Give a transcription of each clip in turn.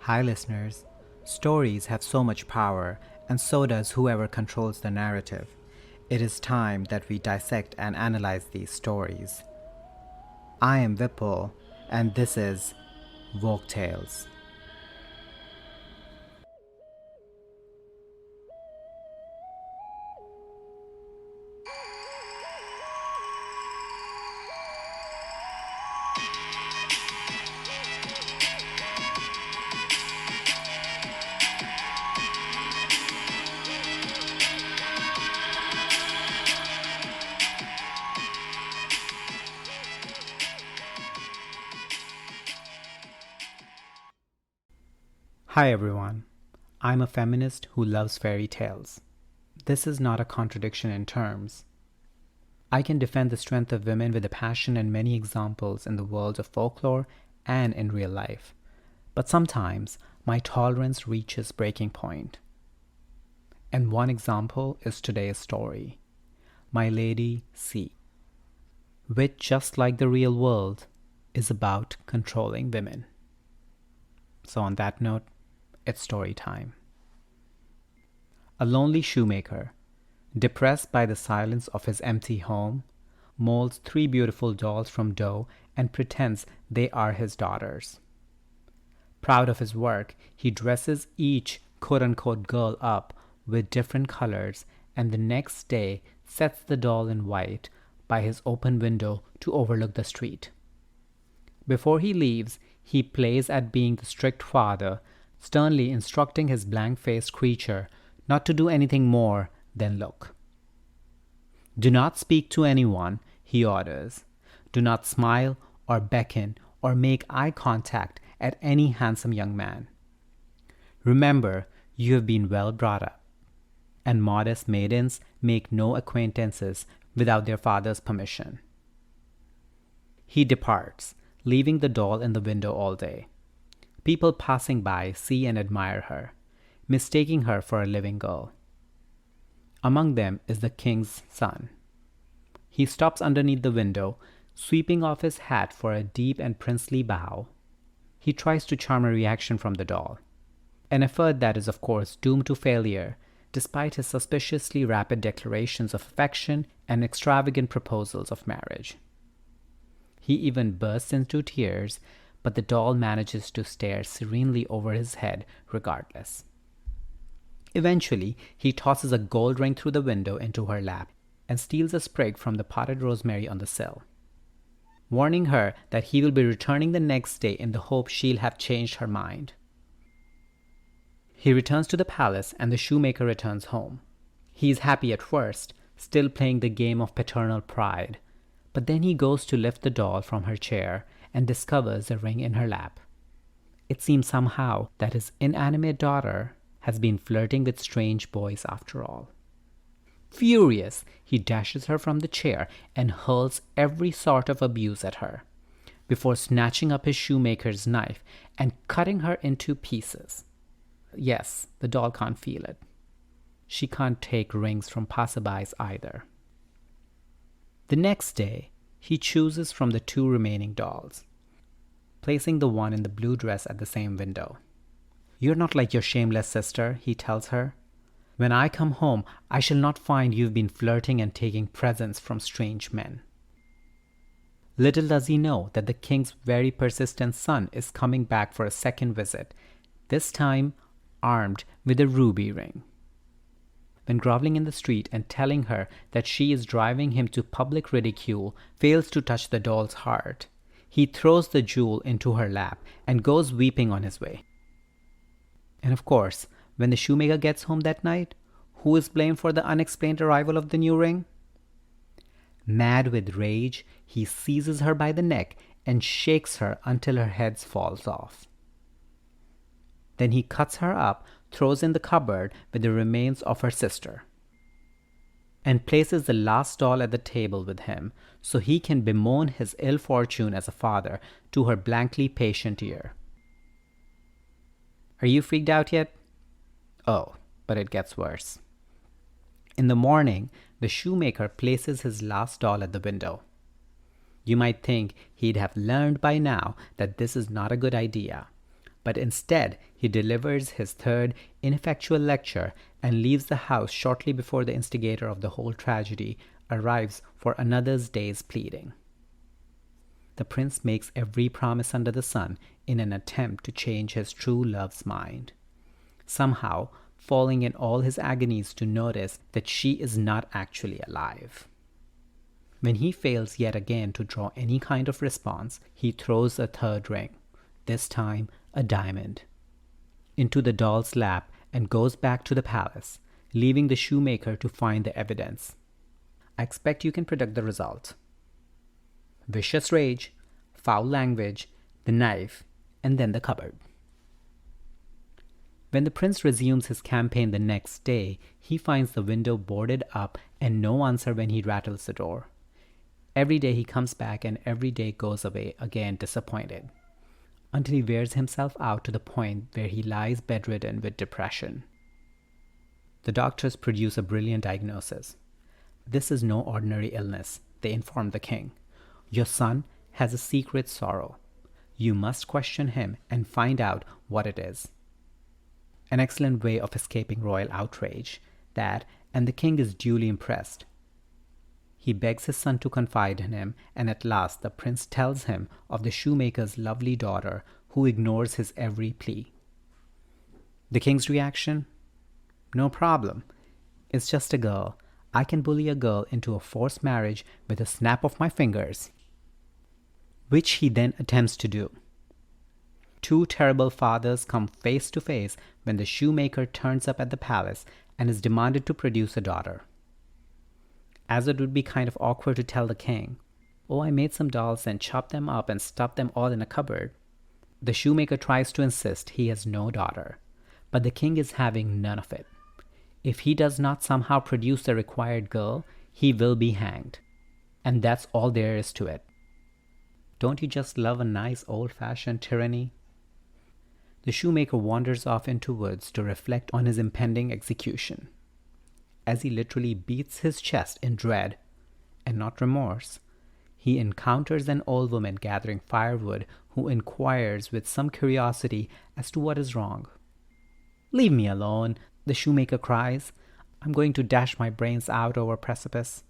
Hi, listeners. Stories have so much power, and so does whoever controls the narrative. It is time that we dissect and analyze these stories. I am Vipul, and this is Folk Tales. Hi, everyone. I'm a feminist who loves fairy tales. This is not a contradiction in terms. I can defend the strength of women with a passion and many examples in the world of folklore and in real life. But sometimes my tolerance reaches breaking point. And one example is today's story, My Lady C, which, just like the real world, is about controlling women. So on that note, it's story time. A lonely shoemaker, depressed by the silence of his empty home, molds 3 beautiful dolls from dough and pretends they are his daughters. Proud of his work, he dresses each quote-unquote girl up with different colors and the next day sets the doll in white by his open window to overlook the street. Before he leaves, he plays at being the strict father, sternly instructing his blank-faced creature not to do anything more than look. Do not speak to anyone, he orders. Do not smile or beckon or make eye contact at any handsome young man. Remember, you have been well brought up, and modest maidens make no acquaintances without their father's permission. He departs, leaving the doll in the window all day. People passing by see and admire her, mistaking her for a living girl. Among them is the king's son. He stops underneath the window, sweeping off his hat for a deep and princely bow. He tries to charm a reaction from the doll, an effort that is of course doomed to failure, despite his suspiciously rapid declarations of affection and extravagant proposals of marriage. He even bursts into tears, but the doll manages to stare serenely over his head regardless. Eventually, he tosses a gold ring through the window into her lap and steals a sprig from the potted rosemary on the sill, warning her that he will be returning the next day in the hope she'll have changed her mind. He returns to the palace and the shoemaker returns home. He is happy at first, still playing the game of paternal pride, but then he goes to lift the doll from her chair and discovers the ring in her lap. It seems somehow that his inanimate daughter has been flirting with strange boys after all. Furious, he dashes her from the chair and hurls every sort of abuse at her, before snatching up his shoemaker's knife and cutting her into pieces. Yes, the doll can't feel it. She can't take rings from passerbys either. The next day, he chooses from the 2 remaining dolls, placing the one in the blue dress at the same window. You're not like your shameless sister, he tells her. When I come home, I shall not find you've been flirting and taking presents from strange men. Little does he know that the king's very persistent son is coming back for a second visit, this time armed with a ruby ring. When groveling in the street and telling her that she is driving him to public ridicule fails to touch the doll's heart, he throws the jewel into her lap and goes weeping on his way. And of course, when the shoemaker gets home that night, who is blamed for the unexplained arrival of the new ring? Mad with rage, he seizes her by the neck and shakes her until her head falls off. Then he cuts her up, throws in the cupboard with the remains of her sister, and places the last doll at the table with him so he can bemoan his ill fortune as a father to her blankly patient ear. Are you freaked out yet? Oh, but it gets worse. In the morning, the shoemaker places his last doll at the window. You might think he'd have learned by now that this is not a good idea, but instead he delivers his third ineffectual lecture and leaves the house shortly before the instigator of the whole tragedy arrives for another day's pleading. The prince makes every promise under the sun in an attempt to change his true love's mind, somehow falling in all his agonies to notice that she is not actually alive. When he fails yet again to draw any kind of response, he throws a third ring, this time a diamond, into the doll's lap and goes back to the palace, leaving the shoemaker to find the evidence. I expect you can predict the result. Vicious rage, foul language, the knife, and then the cupboard. When the prince resumes his campaign the next day, he finds the window boarded up and no answer when he rattles the door. Every day he comes back and every day goes away again disappointed, until he wears himself out to the point where he lies bedridden with depression. The doctors produce a brilliant diagnosis. This is no ordinary illness, they inform the king. Your son has a secret sorrow. You must question him and find out what it is. An excellent way of escaping royal outrage, that, and the king is duly impressed. He begs his son to confide in him, and at last the prince tells him of the shoemaker's lovely daughter who ignores his every plea. The king's reaction? No problem. It's just a girl. I can bully a girl into a forced marriage with a snap of my fingers, which he then attempts to do. Two terrible fathers come face to face when the shoemaker turns up at the palace and is demanded to produce a daughter. As it would be kind of awkward to tell the king, "Oh, I made some dolls and chopped them up and stuffed them all in a cupboard," the shoemaker tries to insist he has no daughter, but the king is having none of it. If he does not somehow produce the required girl, he will be hanged. And that's all there is to it. Don't you just love a nice old-fashioned tyranny? The shoemaker wanders off into woods to reflect on his impending execution. As he literally beats his chest in dread, and not remorse, he encounters an old woman gathering firewood who inquires with some curiosity as to what is wrong. "Leave me alone," the shoemaker cries. "I'm going to dash my brains out over a precipice."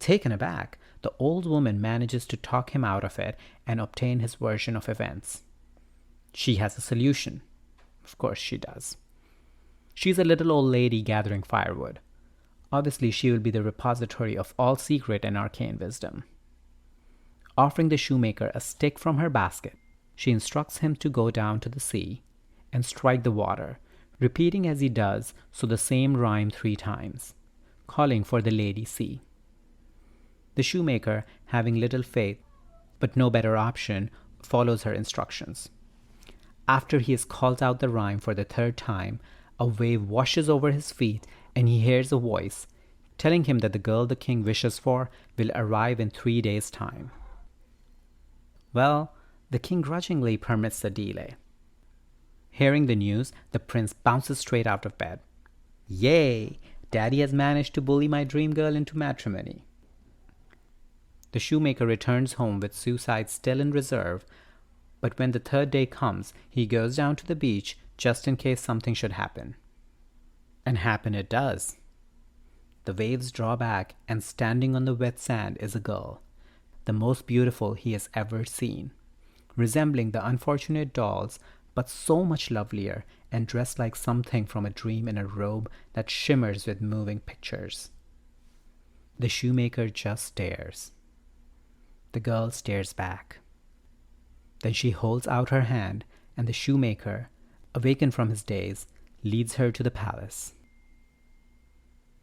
Taken aback, the old woman manages to talk him out of it and obtain his version of events. She has a solution. Of course she does. She's a little old lady gathering firewood. Obviously, she will be the repository of all secret and arcane wisdom. Offering the shoemaker a stick from her basket, she instructs him to go down to the sea and strike the water, repeating as he does so the same rhyme 3 times, calling for the lady sea. The shoemaker, having little faith but no better option, follows her instructions. After he has called out the rhyme for the 3rd time, a wave washes over his feet and he hears a voice telling him that the girl the king wishes for will arrive in 3 days' time. Well, the king grudgingly permits the delay. Hearing the news, the prince bounces straight out of bed. Yay! Daddy has managed to bully my dream girl into matrimony. The shoemaker returns home with suicide still in reserve, but when the 3rd day comes, he goes down to the beach just in case something should happen. And happen it does. The waves draw back, and standing on the wet sand is a girl, the most beautiful he has ever seen, resembling the unfortunate dolls, but so much lovelier and dressed like something from a dream in a robe that shimmers with moving pictures. The shoemaker just stares. The girl stares back. Then she holds out her hand, and the shoemaker, awakened from his daze, leads her to the palace.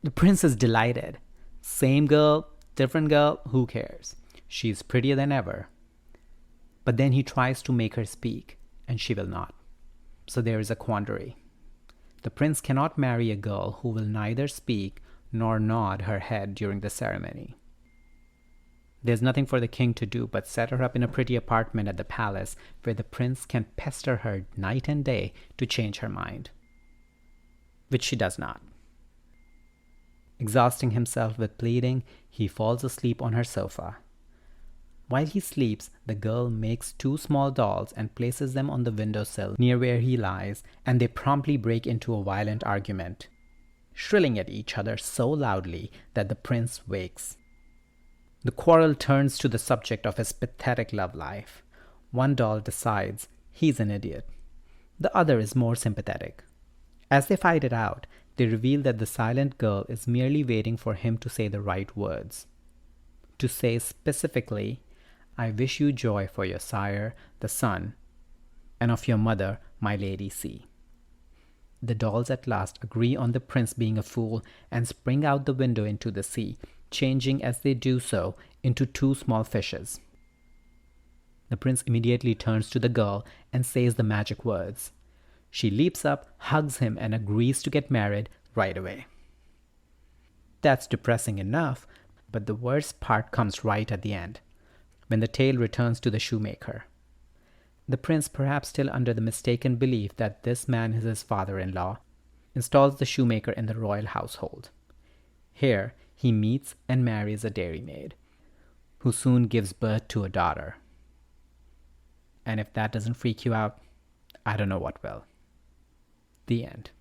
The prince is delighted. Same girl, different girl, who cares? She's prettier than ever. But then he tries to make her speak, and she will not. So there is a quandary. The prince cannot marry a girl who will neither speak nor nod her head during the ceremony. There's nothing for the king to do but set her up in a pretty apartment at the palace where the prince can pester her night and day to change her mind. Which she does not. Exhausting himself with pleading, he falls asleep on her sofa. While he sleeps, the girl makes two small dolls and places them on the windowsill near where he lies, and they promptly break into a violent argument, shrilling at each other so loudly that the prince wakes. The quarrel turns to the subject of his pathetic love life. One doll decides he's an idiot. The other is more sympathetic. As they fight it out, they reveal that the silent girl is merely waiting for him to say the right words. To say specifically, "I wish you joy for your sire, the sun, and of your mother, my lady sea." The dolls at last agree on the prince being a fool and spring out the window into the sea, changing as they do so into two small fishes. The prince immediately turns to the girl and says the magic words. She leaps up, hugs him, and agrees to get married right away. That's depressing enough, but the worst part comes right at the end, when the tale returns to the shoemaker. The prince, perhaps still under the mistaken belief that this man is his father-in-law, installs the shoemaker in the royal household. Here, he meets and marries a dairymaid, who soon gives birth to a daughter. And if that doesn't freak you out, I don't know what will. The end.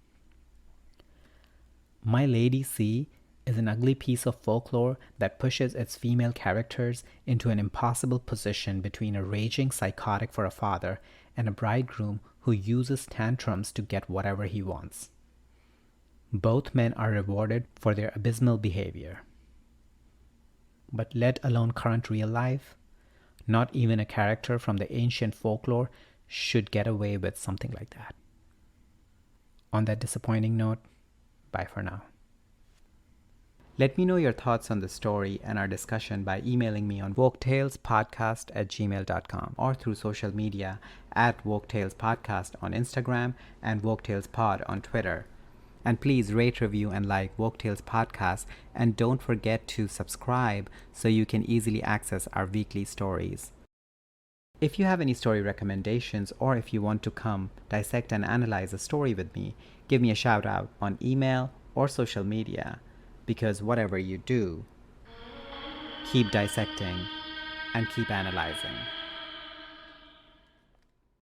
My Lady C is an ugly piece of folklore that pushes its female characters into an impossible position between a raging psychotic for a father and a bridegroom who uses tantrums to get whatever he wants. Both men are rewarded for their abysmal behavior. But let alone current real life, not even a character from the ancient folklore should get away with something like that. On that disappointing note, bye for now. Let me know your thoughts on the story and our discussion by emailing me on woketalespodcast@gmail.com or through social media at woketalespodcast on Instagram and woketalespod on Twitter. And please rate, review, and like Woke Tales Podcast, and don't forget to subscribe so you can easily access our weekly stories. If you have any story recommendations, or if you want to come dissect and analyze a story with me, give me a shout out on email or social media, because whatever you do, keep dissecting and keep analyzing.